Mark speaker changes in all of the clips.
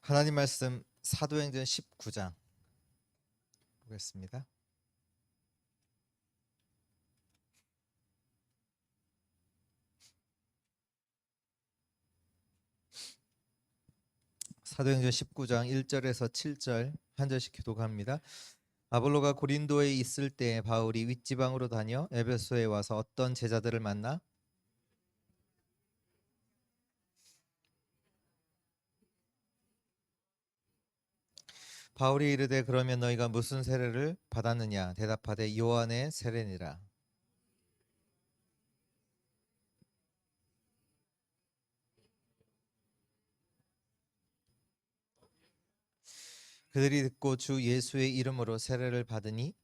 Speaker 1: 하나님 말씀 사도행전 19장 보겠습니다. 사도행전 19장 1절에서 7절 한 절씩 교독합니다. 아볼로가 고린도에 있을 때 바울이 윗지방으로 다녀 에베소에 와서 어떤 제자들을 만나 바울이 이르되 그러면 너희가 무슨 세례를 받았느냐 대답하되 요한의 세례니라. 그들이 듣고 주 예수의 이름으로 세례를 받으니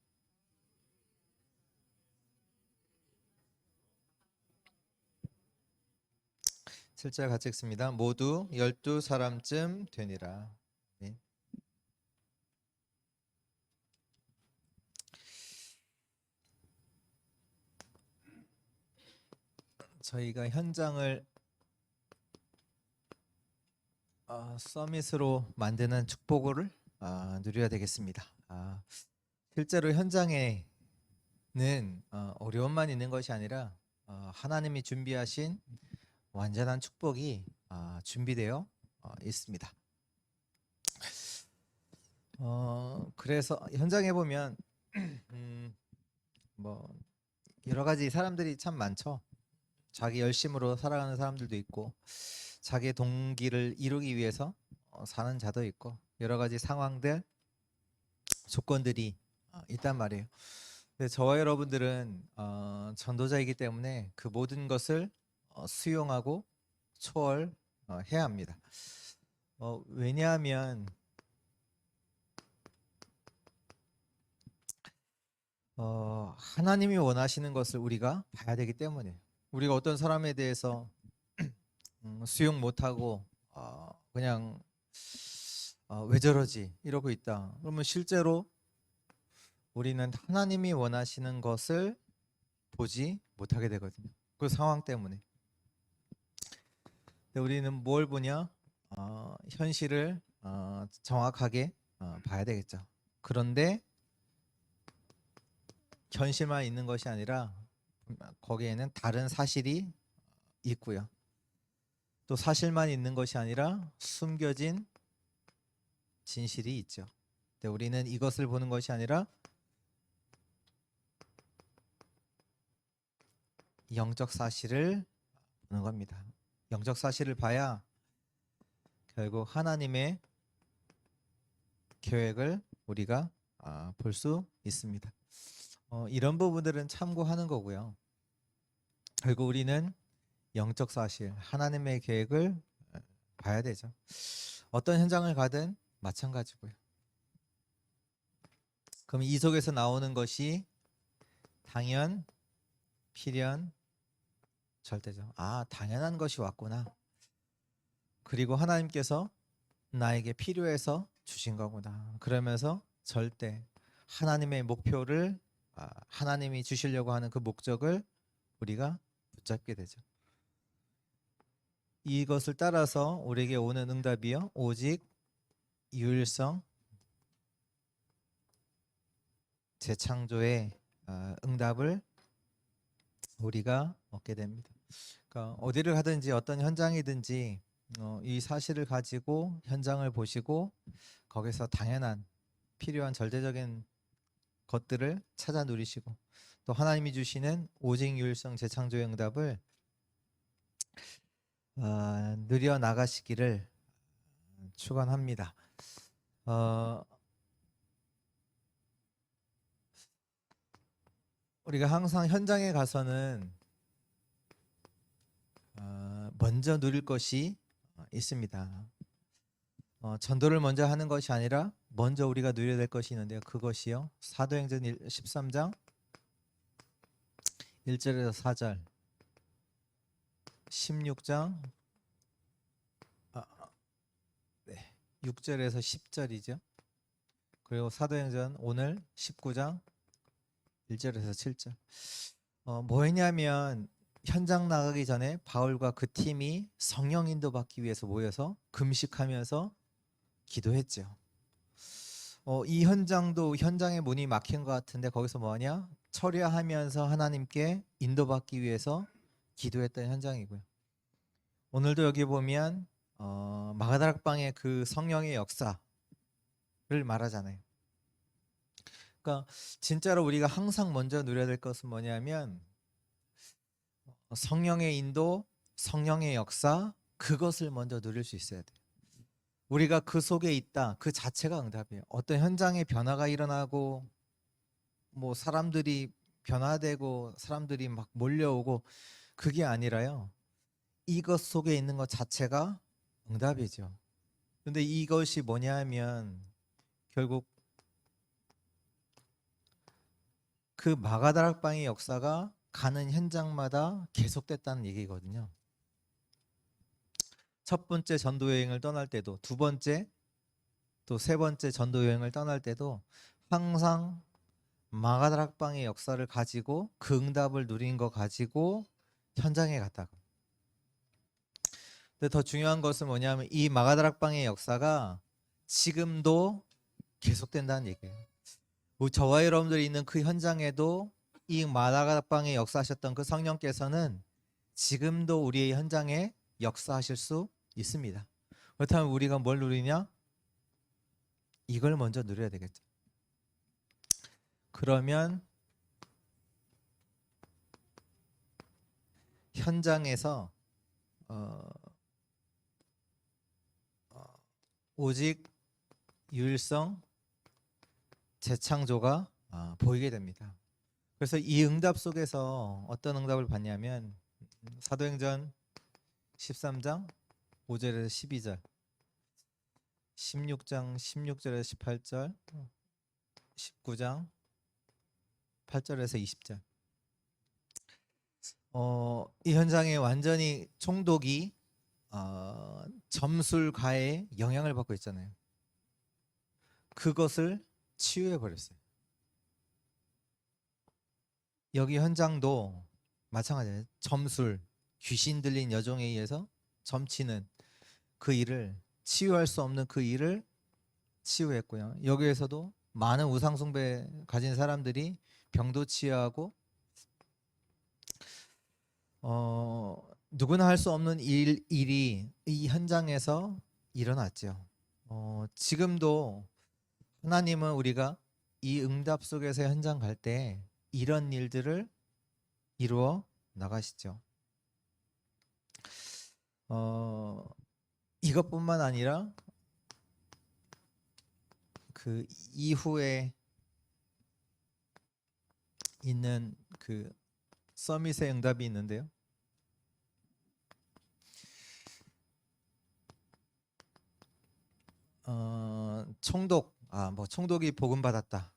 Speaker 1: 7절 같이 읽습니다. 모두 12사람쯤 되니라. 네. 저희가 현장을 서밋으로 만드는 축복을 누려야 되겠습니다. 실제로 현장에는 어려움만 있는 것이 아니라 하나님이 준비하신 완전한 축복이 준비되어 있습니다. 그래서 현장에 보면 뭐 여러 가지 사람들이 참 많죠. 자기 열심으로 살아가는 사람들도 있고 자기의 동기를 이루기 위해서 사는 자도 있고 여러 가지 상황들, 조건들이 있단 말이에요. 근데 저와 여러분들은 전도자이기 때문에 그 모든 것을 수용하고 초월해야 합니다. 왜냐하면 하나님이 원하시는 것을 우리가 봐야 되기 때문에 우리가 어떤 사람에 대해서 수용 못하고 그냥 왜 저러지 이러고 있다. 그러면 실제로 우리는 하나님이 원하시는 것을 보지 못하게 되거든요. 그 상황 때문에. 근데 우리는 뭘 보냐? 현실을 정확하게 봐야 되겠죠. 그런데 현실만 있는 것이 아니라 거기에는 다른 사실이 있고요. 또 사실만 있는 것이 아니라 숨겨진 진실이 있죠. 근데 우리는 이것을 보는 것이 아니라 영적 사실을 보는 겁니다. 영적 사실을 봐야 결국 하나님의 계획을 우리가 볼 수 있습니다. 이런 부분들은 참고하는 거고요. 결국 우리는 영적 사실, 하나님의 계획을 봐야 되죠. 어떤 현장을 가든 마찬가지고요. 그럼 이 속에서 나오는 것이 당연, 필연, 절대죠. 당연한 것이 왔구나. 그리고 하나님께서 나에게 필요해서 주신 거구나. 그러면서 절대 하나님의 목표를 하나님이 주시려고 하는 그 목적을 우리가 붙잡게 되죠. 이것을 따라서 우리에게 오는 응답이요 오직 유일성 재창조의 응답을 우리가 얻게 됩니다. 그러니까 어디를 가든지 어떤 현장이든지 이 사실을 가지고 현장을 보시고 거기서 당연한 필요한 절대적인 것들을 찾아 누리시고 또 하나님이 주시는 오직 유일성 재창조의 응답을 누려 나가시기를 축원합니다. 우리가 항상 현장에 가서는 먼저 누릴 것이 있습니다. 전도를 먼저 하는 것이 아니라 먼저 우리가 누려야 될 것이 있는데요. 그것이요. 사도행전 13장 1절에서 4절 16장 6절에서 10절이죠. 그리고 사도행전 오늘 19장 1절에서 7절. 뭐였냐면 현장 나가기 전에 바울과 그 팀이 성령 인도 받기 위해서 모여서 금식하면서 기도했죠. 이 현장의 문이 막힌 것 같은데 거기서 뭐하냐? 처리하면서 하나님께 인도받기 위해서 기도했던 현장이고요. 오늘도 여기 보면 마가다락방의 그 성령의 역사를 말하잖아요. 그러니까 진짜로 우리가 항상 먼저 누려야 될 것은 뭐냐면 성령의 인도, 성령의 역사, 그것을 먼저 누릴 수 있어야 돼요. 우리가 그 속에 있다, 그 자체가 응답이에요. 어떤 현장에 변화가 일어나고 뭐 사람들이 변화되고 사람들이 막 몰려오고 그게 아니라요. 이것 속에 있는 것 자체가 응답이죠. 근데 이것이 뭐냐 하면 결국 그 마가다락방의 역사가 가는 현장마다 계속됐다는 얘기거든요. 첫 번째 전도 여행을 떠날 때도, 두 번째 또 세 번째 전도 여행을 떠날 때도 항상 마가다락방의 역사를 가지고 그 응답을 누린 거 가지고 현장에 갔다가. 근데 더 중요한 것은 뭐냐면 이 마가다락방의 역사가 지금도 계속된다는 얘기예요. 저와 여러분들이 있는 그 현장에도 이 마가다락방의 역사하셨던 그 성령께서는 지금도 우리의 현장에 역사하실 수 있습니다. 그렇다면 우리가 뭘 누리냐? 이걸 먼저 누려야 되겠죠. 그러면 현장에서 오직 유일성 재창조가 보이게 됩니다. 그래서 이 응답 속에서 어떤 응답을 받냐면 사도행전 13장 5절에서 12절, 16장 16절에서 18절, 19장 8절에서 20절. 이 현장에 완전히 총독이 점술가의 영향을 받고 있잖아요. 그것을 치유해 버렸어요. 여기 현장도 마찬가지예요. 점술, 귀신 들린 여종에 의해서 점치는 그 일을, 치유할 수 없는 그 일을 치유했고요. 여기에서도 많은 우상 숭배 가진 사람들이 병도 치유하고 누구나 할 수 없는 일이 이 현장에서 일어났죠. 지금도 하나님은 우리가 이 응답 속에서 현장 갈 때 이런 일들을 이루어 나가시죠. 이것뿐만 아니라 그 이후에 있는 그 서밋의 응답이 있는데요. 총독이 복음 받았다.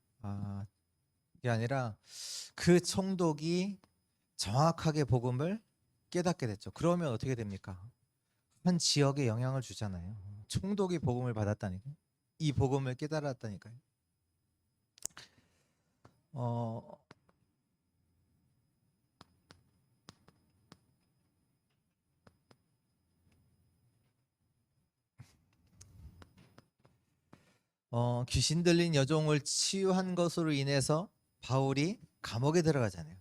Speaker 1: 이게 아니라 그 총독이 정확하게 복음을 깨닫게 됐죠. 그러면 어떻게 됩니까? 한 지역에 영향을 주잖아요. 총독이 복음을 받았다니까요. 이 복음을 깨달았다니까요. 귀신 들린 여종을 치유한 것으로 인해서 바울이 감옥에 들어가잖아요.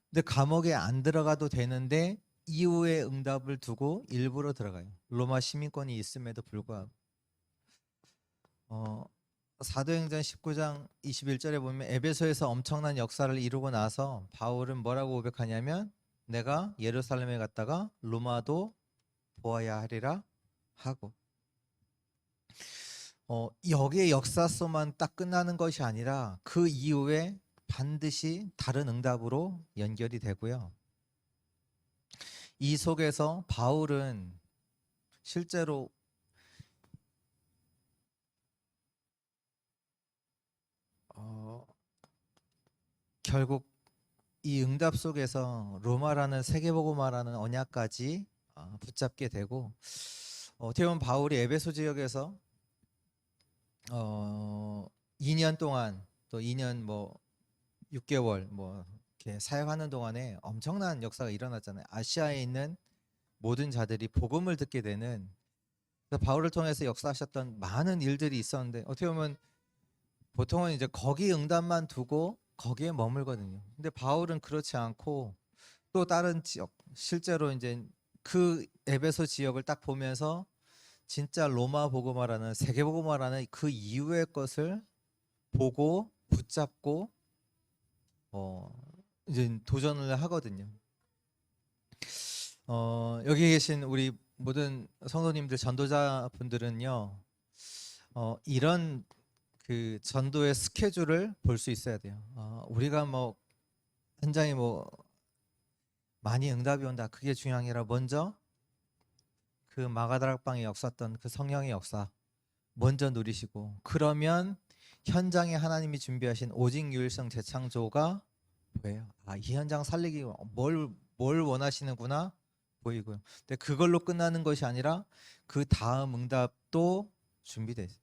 Speaker 1: 근데 감옥에 안 들어가도 되는데 이후의 응답을 두고 일부러 들어가요. 로마 시민권이 있음에도 불구하고. 사도행전 19장 21절에 보면 에베소에서 엄청난 역사를 이루고 나서 바울은 뭐라고 고백하냐면 내가 예루살렘에 갔다가 로마도 보아야 하리라 하고, 여기에 역사서만 딱 끝나는 것이 아니라 그 이후에 반드시 다른 응답으로 연결이 되고요. 이 속에서 바울은 실제로 결국 이 응답 속에서 로마라는 세계복음화라는 언약까지 붙잡게 되고, 어떻게 보면 바울이 에베소 지역에서 2년 동안 또 2년 6개월 이렇게 사역하는 동안에 엄청난 역사가 일어났잖아요. 아시아에 있는 모든 자들이 복음을 듣게 되는 그래서 바울을 통해서 역사하셨던 많은 일들이 있었는데 어떻게 보면 보통은 이제 거기 응답만 두고 거기에 머물거든요. 근데 바울은 그렇지 않고 또 다른 지역, 실제로 이제 그 에베소 지역을 딱 보면서 진짜 로마 복음화라는 세계 복음화라는 그 이후의 것을 보고 붙잡고 이제 도전을 하거든요. 여기 계신 우리 모든 성도님들 전도자분들은요. 이런 그 전도의 스케줄을 볼 수 있어야 돼요. 우리가 뭐 현장에 뭐 많이 응답이 온다 그게 중요한 게 아니라 먼저 그 마가다락방에 역사했던 그 성령의 역사 먼저 누리시고 그러면 현장에 하나님이 준비하신 오직 유일성 재창조가 보여요. 이 현장 살리기 뭘 원하시는구나 보이고요. 근데 그걸로 끝나는 것이 아니라 그 다음 응답도 준비돼 있어요.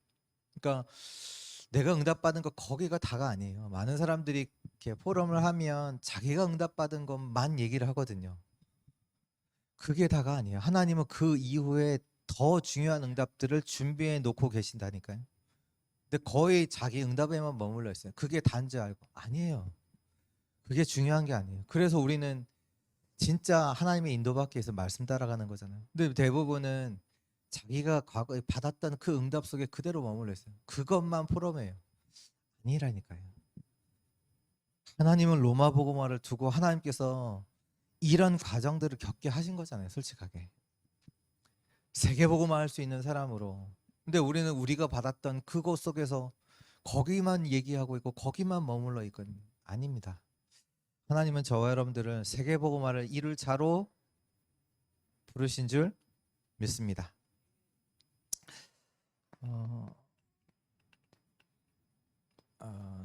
Speaker 1: 그러니까 내가 응답받은 거 거기가 다가 아니에요. 많은 사람들이 이렇게 포럼을 하면 자기가 응답받은 것만 얘기를 하거든요. 그게 다가 아니에요. 하나님은 그 이후에 더 중요한 응답들을 준비해 놓고 계신다니까요. 근데 거의 자기 응답에만 머물러 있어요. 그게 단지 알고 아니에요. 그게 중요한 게 아니에요. 그래서 우리는 진짜 하나님의 인도받기 위해서 말씀 따라가는 거잖아요. 근데 대부분은 자기가 과거에 받았던 그 응답 속에 그대로 머물러 있어요. 그것만 포럼이에요. 아니라니까요. 하나님은 로마 복음화를 두고 하나님께서 이런 과정들을 겪게 하신 거잖아요. 솔직하게. 세계 복음화 할 수 있는 사람으로. 근데 우리는 우리가 받았던 그것 속에서 거기만 얘기하고 있고 거기만 머물러 있거든요. 아닙니다. 하나님은 저와 여러분들을 세계 복음화를 이룰 자로 부르신 줄 믿습니다.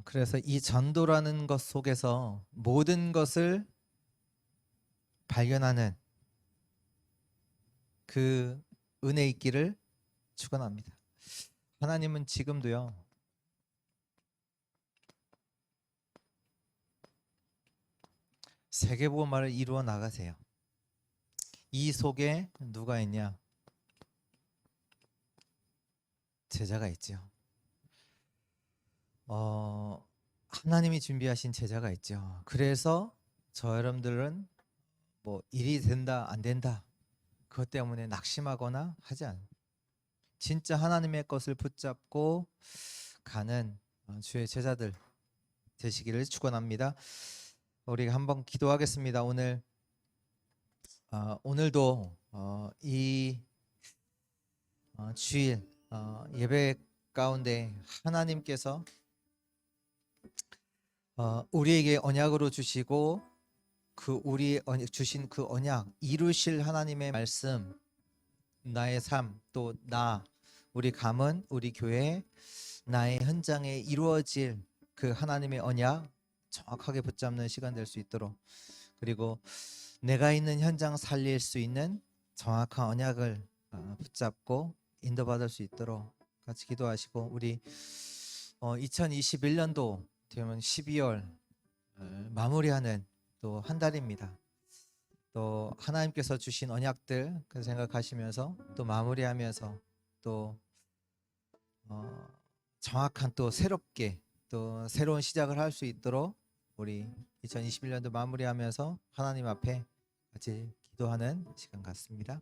Speaker 1: 그래서 이 전도라는 것 속에서 모든 것을 발견하는 그 은혜 있기를 축원합니다. 하나님은 지금도요. 세계 복음화를 이루어 나가세요. 이 속에 누가 있냐? 제자가 있죠. 하나님이 준비하신 제자가 있죠. 그래서 저 여러분들은 뭐 일이 된다 안 된다 그것 때문에 낙심하거나 하지 않아요. 진짜 하나님의 것을 붙잡고 가는 주의 제자들 되시기를 축원합니다. 우리 한번 기도하겠습니다. 오늘도 이 주일 예배 가운데 하나님께서 우리에게 언약으로 주시고 그 우리 주신 그 언약 이루실 하나님의 말씀 나의 삶 또 우리 가문 우리 교회 나의 현장에 이루어질 그 하나님의 언약 정확하게 붙잡는 시간 될 수 있도록 그리고 내가 있는 현장 살릴 수 있는 정확한 언약을 붙잡고 인도받을 수 있도록 같이 기도하시고 우리 2021년도 되면 12월 마무리하는 또 한 달입니다. 또 하나님께서 주신 언약들 그 생각하시면서 또 마무리하면서 또 정확한 또 새롭게 또 새로운 시작을 할 수 있도록 우리 2021년도 마무리하면서 하나님 앞에 같이 기도하는 시간 같습니다.